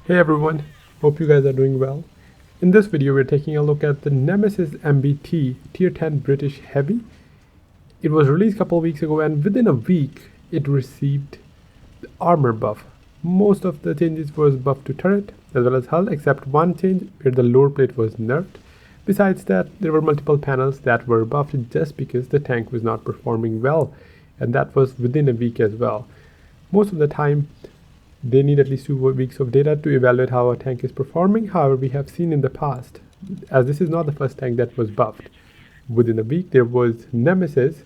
Hey everyone, hope you guys are doing well. In this video we're taking a look at the Nemesis MBT Tier 10 British Heavy. It was released a couple of weeks ago and within a week it received the armor buff. Most of the changes was buff to turret as well as hull except one change where the lower plate was nerfed. Besides that, there were multiple panels that were buffed just because the tank was not performing well, and that was within a week as well. Most of the time they need at least 2 weeks of data to evaluate how a tank is performing. However, we have seen in the past, as this is not the first tank that was buffed, within a week there was Nemesis,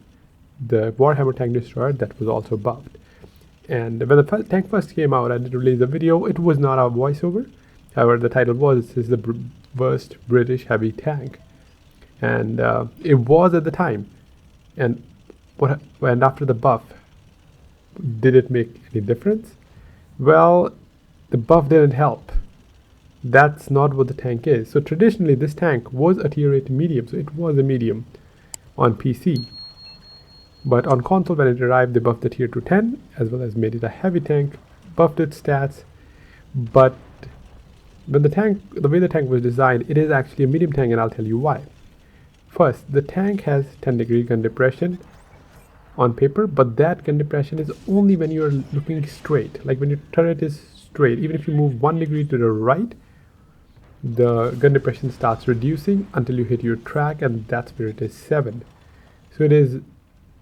the Warhammer tank destroyer, that was also buffed. And when the tank first came out, I did release a video. It was not a voiceover. However, the title was, "This is the worst British heavy tank," and it was at the time. And after the buff, did it make any difference? Well, the buff didn't help. That's not what the tank is. So traditionally this tank was a tier 8 medium, so it was a medium on PC. But on console when it arrived, they buffed the tier to 10 as well as made it a heavy tank, buffed its stats. But when the way the tank was designed, it is actually a medium tank, and I'll tell you why. First, the tank has 10-degree gun depression on paper, but that gun depression is only when you're looking straight. Like when your turret is straight, even if you move 1 degree to the right, the gun depression starts reducing until you hit your track, and that's where it is 7. So it is,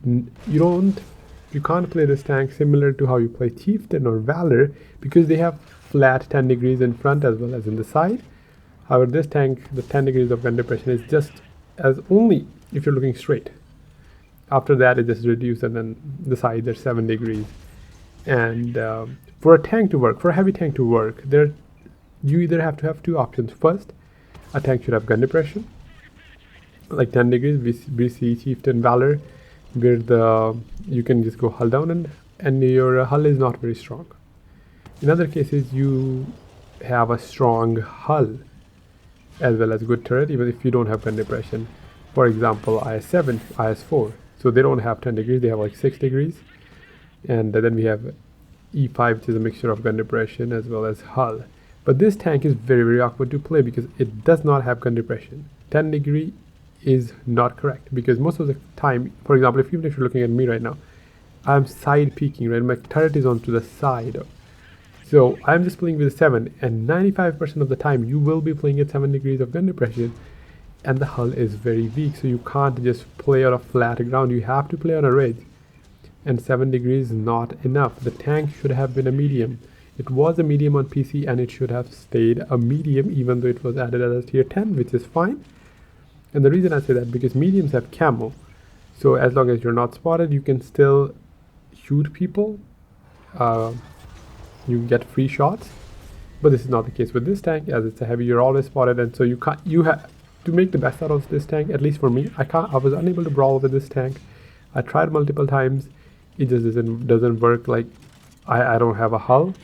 you can't play this tank similar to how you play Chieftain or Valor, because they have flat 10 degrees in front as well as in the side. However, this tank, the 10 degrees of gun depression is just as only if you're looking straight. After that, it just reduced, and then the side there's 7 degrees. And for a tank to work, for a heavy tank to work, you either have to have 2 options. First, a tank should have gun depression, like 10 degrees. We see Chieftain Valor, where you can just go hull down, and your hull is not very strong. In other cases, you have a strong hull as well as good turret, even if you don't have gun depression. For example, IS-7, IS-4. So they don't have 10 degrees, they have like 6 degrees. And then we have E5, which is a mixture of gun depression as well as hull. But this tank is very, very awkward to play because it does not have gun depression. 10 degree is not correct, because most of the time, for example, even if you're looking at me right now, I'm side peeking, right? My turret is onto the side. So I'm just playing with a 7, and 95% of the time you will be playing at 7 degrees of gun depression, and the hull is very weak, so you can't just play on a flat ground. You have to play on a ridge, and 7 degrees is not enough. The tank should have been a medium. It was a medium on PC, and it should have stayed a medium even though it was added as a tier 10, which is fine. And the reason I say that, because mediums have camo, so as long as you're not spotted, you can still shoot people. You get free shots, but this is not the case with this tank. As it's a heavy, you're always spotted, and so you have to make the best out of this tank. At least for me, I was unable to brawl with this tank. I tried multiple times. It just doesn't work. Like I don't have a hull,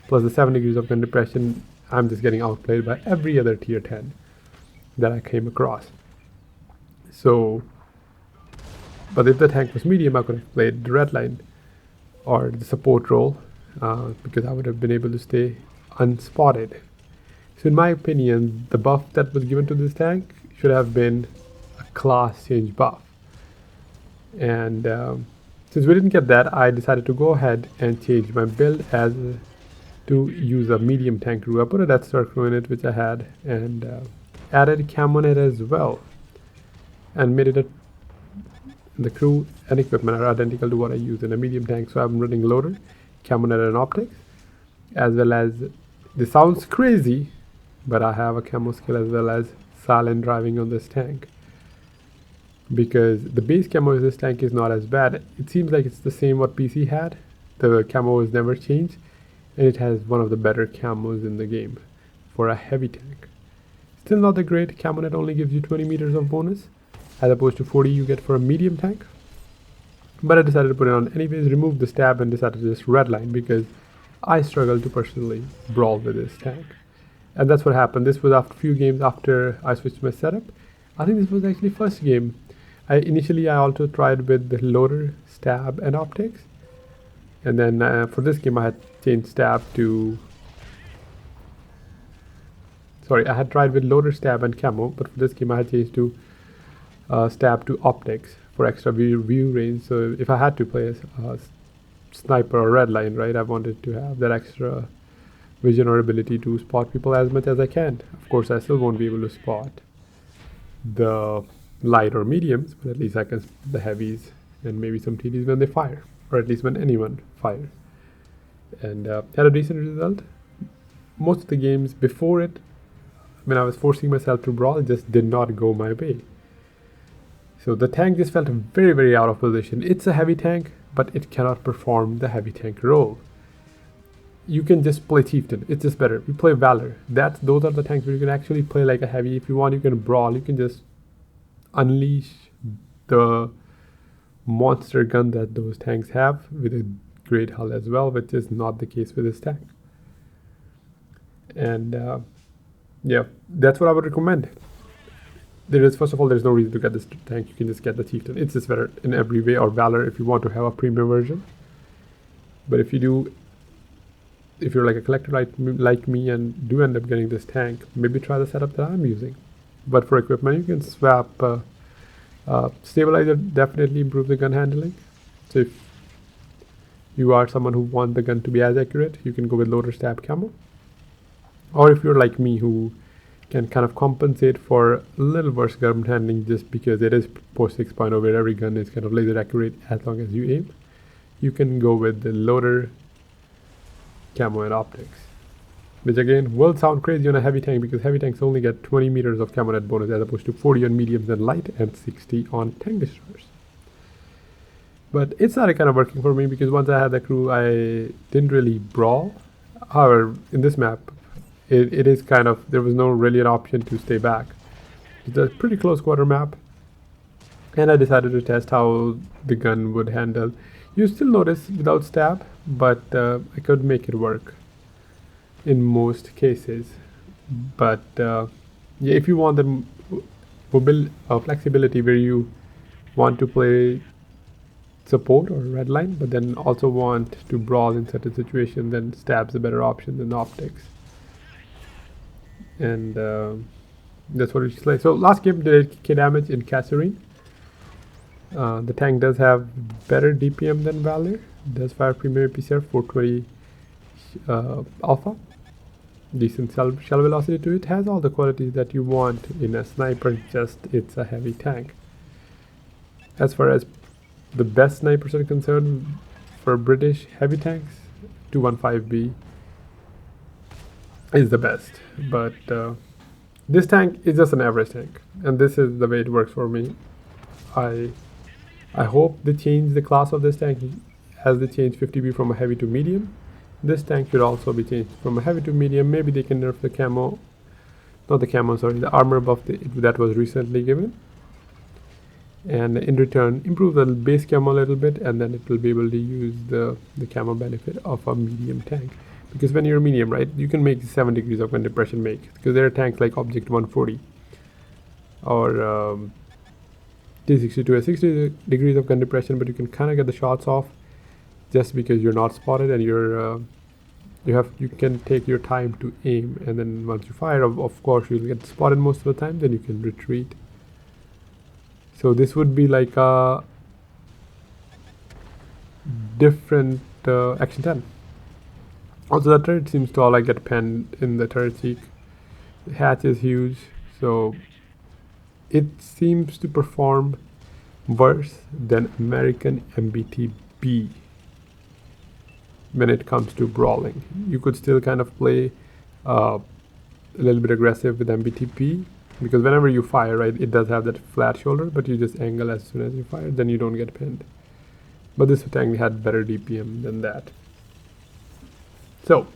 plus the 7 degrees of gun depression. I'm just getting outplayed by every other tier 10 that I came across. So, but if the tank was medium, I could have played the red line or the support role, because I would have been able to stay unspotted. So in my opinion, the buff that was given to this tank should have been a class change buff. And since we didn't get that, I decided to go ahead and change my build to use a medium tank crew. I put a Death Star crew in it, which I had, and added camo net as well, and made it the crew and equipment are identical to what I use in a medium tank. So I'm running loader, camo net, and optics, as well as, this sounds crazy, but I have a camo skill as well as silent driving on this tank, because the base camo of this tank is not as bad. It seems like it's the same what PC had. The camo was never changed, and it has one of the better camos in the game for a heavy tank. Still not the great. Camo net only gives you 20 meters of bonus as opposed to 40 you get for a medium tank, but I decided to put it on anyways, removed the stab, and decided to just redline because I struggle to personally brawl with this tank. And that's what happened. This was after a few games after I switched my setup. I think this was actually first game. Initially I also tried with the loader, stab, and optics, and then for this game I had changed stab to sorry, I had tried with loader, stab, and camo, but for this game I had changed to stab to optics for extra view range. So if I had to play a sniper or red line, right, I wanted to have that extra vision or ability to spot people as much as I can. Of course, I still won't be able to spot the light or mediums, but at least I can spot the heavies and maybe some TDs when they fire, or at least when anyone fires. And had a decent result. Most of the games before it, when I was forcing myself to brawl, it just did not go my way. So the tank just felt very, very out of position. It's a heavy tank, but it cannot perform the heavy tank role. You can just play Chieftain. It's just better. We play Valor. Those are the tanks where you can actually play like a heavy. If you want, you can brawl. You can just unleash the monster gun that those tanks have with a great hull as well, which is not the case with this tank. And yeah, that's what I would recommend. First of all, there's no reason to get this tank. You can just get the Chieftain. It's just better in every way, or Valor if you want to have a premium version. But if you're like a collector like me and do end up getting this tank, maybe try the setup that I'm using. But for equipment, you can swap stabilizer. Definitely improve the gun handling. So if you are someone who wants the gun to be as accurate, you can go with loader, stab, camo. Or if you're like me, who can kind of compensate for a little worse gun handling just because it is post 6.0 where every gun is kind of laser accurate as long as you aim, you can go with the loader, camo, and optics, which again will sound crazy on a heavy tank because heavy tanks only get 20 meters of camo net bonus as opposed to 40 on mediums and light and 60 on tank destroyers. But it started kind of working for me because once I had the crew, I didn't really brawl. However, in this map, it is kind of, there was no really an option to stay back. It's a pretty close quarter map, and I decided to test how the gun would handle. You still notice without stab, but I could make it work in most cases. But yeah, if you want the flexibility where you want to play support or red line, but then also want to brawl in certain situations, then stab's a better option than optics. And that's what it's like. So last game did 8k damage in kasserine. The tank does have better DPM than Valor. It does fire premium APCR 420 alpha. Decent shell velocity to it. Has all the qualities that you want in a sniper, just it's a heavy tank. As far as the best snipers are concerned, for British heavy tanks, 215B is the best. But this tank is just an average tank, and this is the way it works for me. I hope they change the class of this tank as they change 50B from a heavy to medium. This tank should also be changed from a heavy to medium. Maybe they can nerf the camo, not the camo, sorry, the armor buff that was recently given, and in return improve the base camo a little bit, and then it will be able to use the camo benefit of a medium tank. Because when you're medium, right, you can make 7 degrees of gun depression because there are tanks like Object 140 or T62 at 60 degrees of gun depression, but you can kind of get the shots off just because you're not spotted, and you can take your time to aim, and then once you fire, of course you'll get spotted most of the time, then you can retreat. So this would be like a different Action 10. Also, the turret seems to all like get penned in the turret cheek. The hatch is huge, so it seems to perform worse than American MBT-B when it comes to brawling. You could still kind of play a little bit aggressive with MBT-B because whenever you fire, right, it does have that flat shoulder, but you just angle as soon as you fire, then you don't get pinned. But this tank had better DPM than that. So,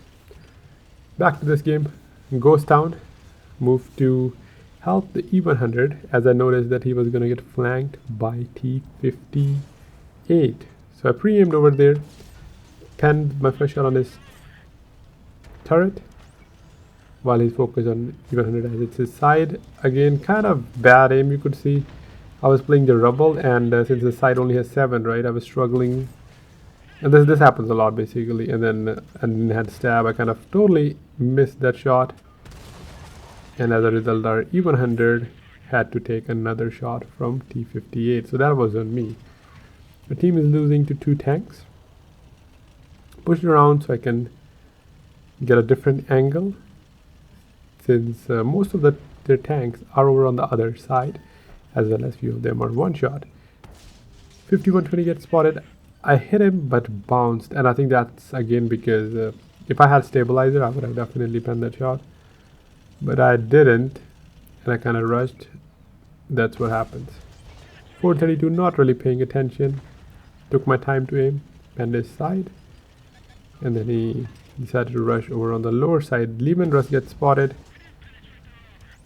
back to this game. Ghosttown moved to help the E100 as I noticed that he was going to get flanked by T58. So I pre-aimed over there, penned my first shot on his turret while he's focused on E100 as it's his side. Again, kind of bad aim, you could see. I was playing the rubble, and since the side only has 7, right, I was struggling. And this happens a lot basically, and then had stab. I kind of totally missed that shot. and as a result our E100 had to take another shot from T58. So that was on me. The team is losing to 2 tanks. Push it around so I can get a different angle, since most of their tanks are over on the other side, as well as few of them are one shot. 5120 gets spotted. I hit him but bounced, and I think that's again because if I had stabilizer I would have definitely penned that shot, but I didn't and I kind of rushed. That's what happens. 432 not really paying attention, took my time to aim, penned his side, and then he decided to rush over on the lower side. Lehman Russ gets spotted.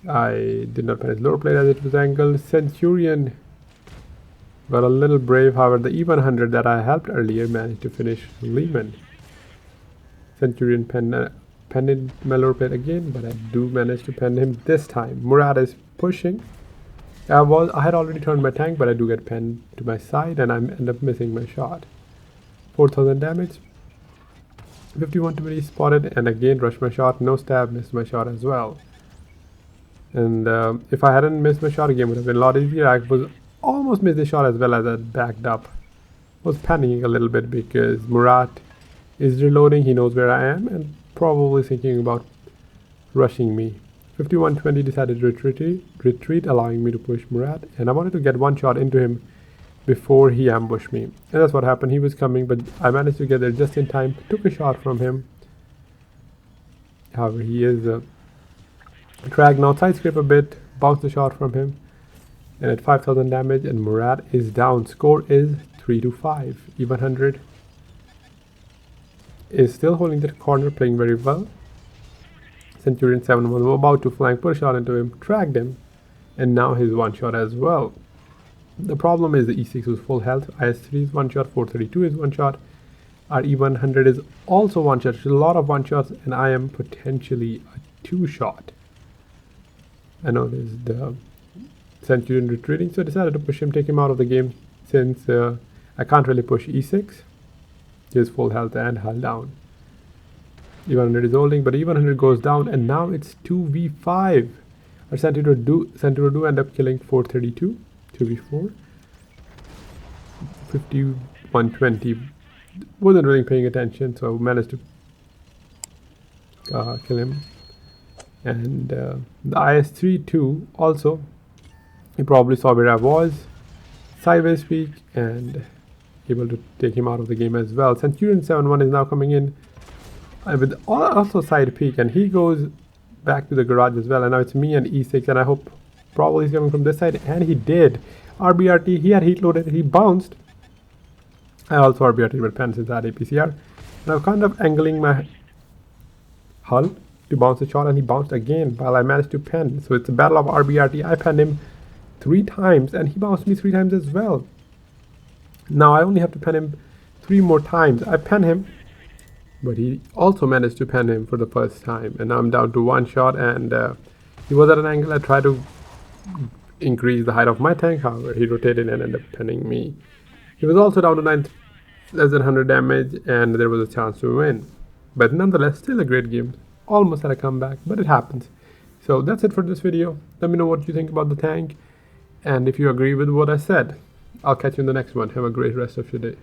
I did not pen his lower plate as it was angled. Centurion got a little brave, however the E100 that I helped earlier managed to finish Lehman. Centurion penned in my lower plate again, but I do manage to pen him this time. Murad is pushing. I had already turned my tank, but I do get penned to my side and I end up missing my shot. 4000 damage. 5120 spotted and again rushed my shot. No stab, missed my shot as well. And if I hadn't missed my shot, the game would have been a lot easier. I was almost missed the shot as well as I backed up. Was panicking a little bit because Murat is reloading. He knows where I am and probably thinking about rushing me. 5120 decided to retreat, allowing me to push Murat, and I wanted to get one shot into him before he ambushed me, and that's what happened. He was coming, but I managed to get there just in time, took a shot from him. However, he is dragged now, side scrape a bit, bounced the shot from him, and at 5000 damage, and Murat is down. Score is 3-5. E100 is still holding the corner, playing very well. Centurion 7 was about to flank, put a shot into him, dragged him, and now his one shot as well. The problem is the E6 was full health, IS3 is one shot, 432 is one shot, our E100 is also one shot. There's a lot of one shots, and I am potentially a 2 shot. I know there's the Centurion retreating, so I decided to push him, take him out of the game, since I can't really push E6. He has full health and hull down. E100 is holding, but E100 goes down, and now it's 2v5. Our Centaur do end up killing 432, 2v4. 5120 wasn't really paying attention, so I managed to kill him. And the IS-3 too, also, he probably saw where I was, sideways peek, and able to take him out of the game as well. Centurion 7-1 is now coming in with also side peek, and he goes back to the garage as well, and now it's me and E6, and I hope probably he's coming from this side, and he did. RBRT, he had heat loaded, he bounced. I also RBRT with pen since I had APCR, and I'm kind of angling my hull to bounce the shot, and he bounced again while I managed to pen. So it's a battle of RBRT. I penned him 3 times and he bounced me 3 times as well. Now I only have to pen him 3 more times. I pen him, but he also managed to pen him for the first time, and now I'm down to 1 shot, and he was at an angle. I tried to increase the height of my tank, however he rotated and ended up penning me. He was also down to less than 100 damage, and there was a chance to win, but nonetheless still a great game. Almost had a comeback, but it happens. So that's it for this video. Let me know what you think about the tank, and if you agree with what I said. I'll catch you in the next one. Have a great rest of your day.